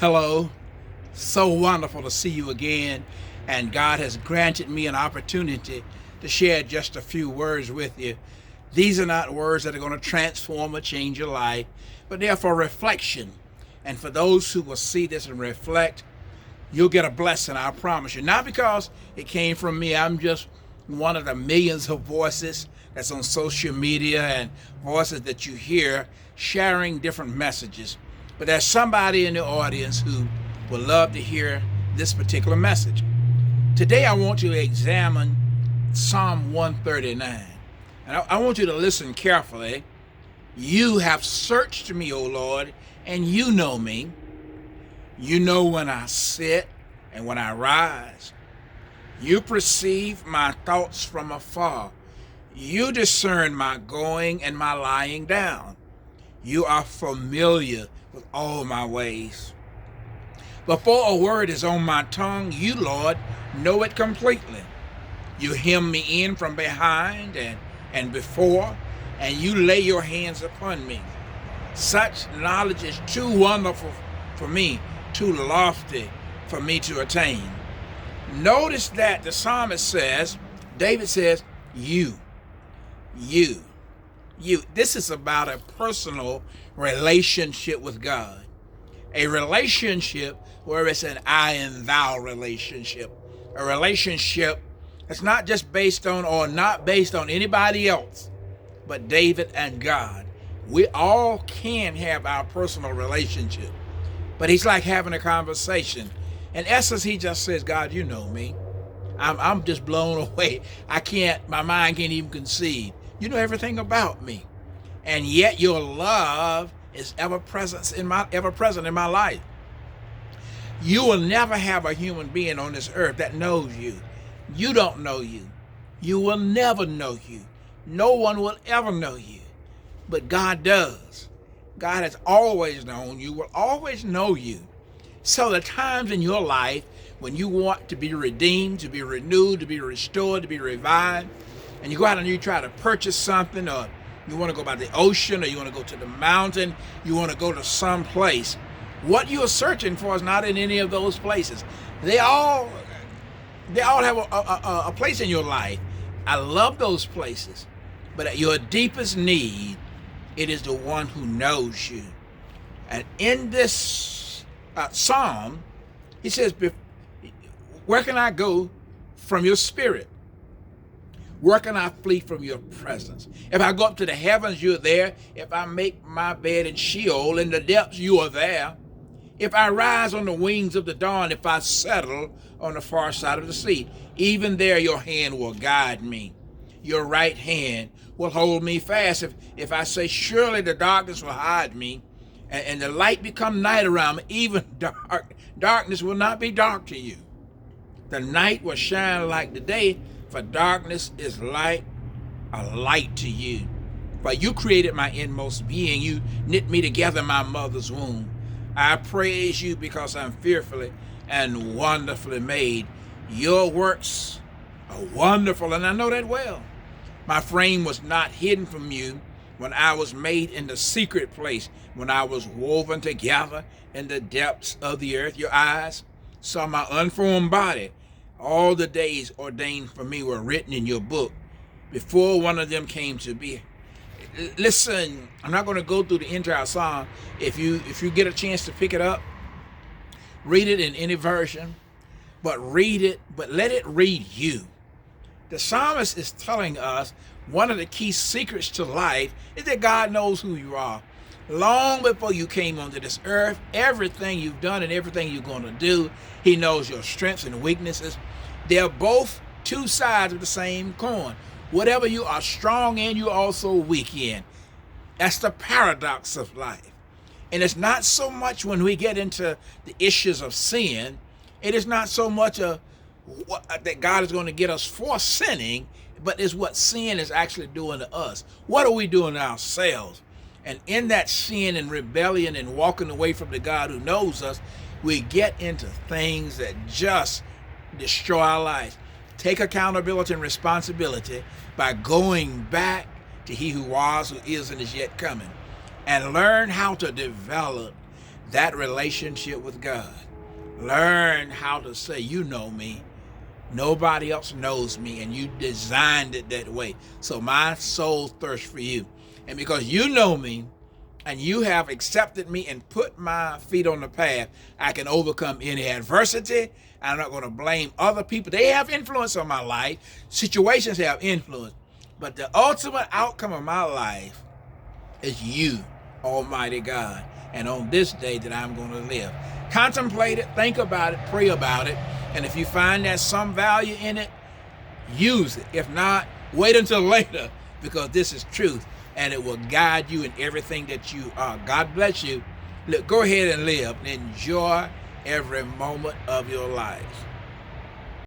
Hello, so wonderful to see you again, and God has granted me an opportunity to share just a few words with you. These are not words that are going to transform or change your life, but they're for reflection. And for those who will see this and reflect, you'll get a blessing, I promise you. Not because it came from me, I'm just one of the millions of voices that's on social media and voices that you hear sharing different messages. But there's somebody in the audience who would love to hear this particular message. Today I want you to examine Psalm 139. And I want you to listen carefully. You have searched me, O Lord, and you know me. You know when I sit and when I rise. You perceive my thoughts from afar. You discern my going and my lying down. You are familiar with all my ways. Before a word is on my tongue, you, Lord, know it completely. You hem me in from behind and before, and you lay your hands upon me. Such knowledge is too wonderful for me, too lofty for me to attain. Notice that the psalmist says, David says, you. This is about a personal relationship with God. A relationship where it's an I and thou relationship. A relationship that's not just based on or not based on anybody else, but David and God. We all can have our personal relationship, but he's like having a conversation. In essence, he just says, God, you know me. I'm just blown away. My mind can't even conceive. You know everything about me. And yet your love is ever present in my life. You will never have a human being on this earth that knows you. You don't know you. You will never know you. No one will ever know you. But God does. God has always known you, will always know you. So the times in your life when you want to be redeemed, to be renewed, to be restored, to be revived, and you go out and you try to purchase something, or you want to go by the ocean, or you want to go to the mountain, you want to go to some place, what you're searching for is not in any of those places. They all have a place in your life. I love those places. But at your deepest need, it is the one who knows you. And in this psalm, he says, where can I go from your spirit? Where can I flee from your presence? If I go up to the heavens, you're there. If I make my bed in Sheol, in the depths, you are there. If I rise on the wings of the dawn, if I settle on the far side of the sea, even there your hand will guide me. Your right hand will hold me fast. If I say, surely the darkness will hide me, and the light become night around me, even darkness will not be dark to you. The night will shine like the day, for darkness is like a light to you. For you created my inmost being. You knit me together in my mother's womb. I praise you because I'm fearfully and wonderfully made. Your works are wonderful, and I know that well. My frame was not hidden from you when I was made in the secret place, when I was woven together in the depths of the earth. Your eyes saw my unformed body. All the days ordained for me were written in your book before one of them came to be. Listen, I'm not going to go through the entire psalm. If you get a chance to pick it up, read it in any version, but let it read you. The psalmist is telling us one of the key secrets to life is that God knows who you are. Long before you came onto this earth, everything you've done and everything you're going to do, he knows your strengths and weaknesses. They're both two sides of the same coin. Whatever you are strong in, you're also weak in. That's the paradox of life. And it's not so much when we get into the issues of sin, it is not so much that God is going to get us for sinning, but it's what sin is actually doing to us. What are we doing to ourselves? And in that sin and rebellion and walking away from the God who knows us, we get into things that just destroy our life. Take accountability and responsibility by going back to he who was, who is, and is yet coming, and learn how to develop that relationship with God. Learn how to say, you know me. Nobody else knows me, and you designed it that way. So my soul thirsts for you. And because you know me, and you have accepted me and put my feet on the path, I can overcome any adversity. I'm not going to blame other people. They have influence on my life. Situations have influence. But the ultimate outcome of my life is you, Almighty God. And on this day that I'm going to live. Contemplate it, think about it, pray about it. And if you find there's some value in it, use it. If not, wait until later, because this is truth and it will guide you in everything that you are. God bless you. Look, go ahead and live and enjoy every moment of your life.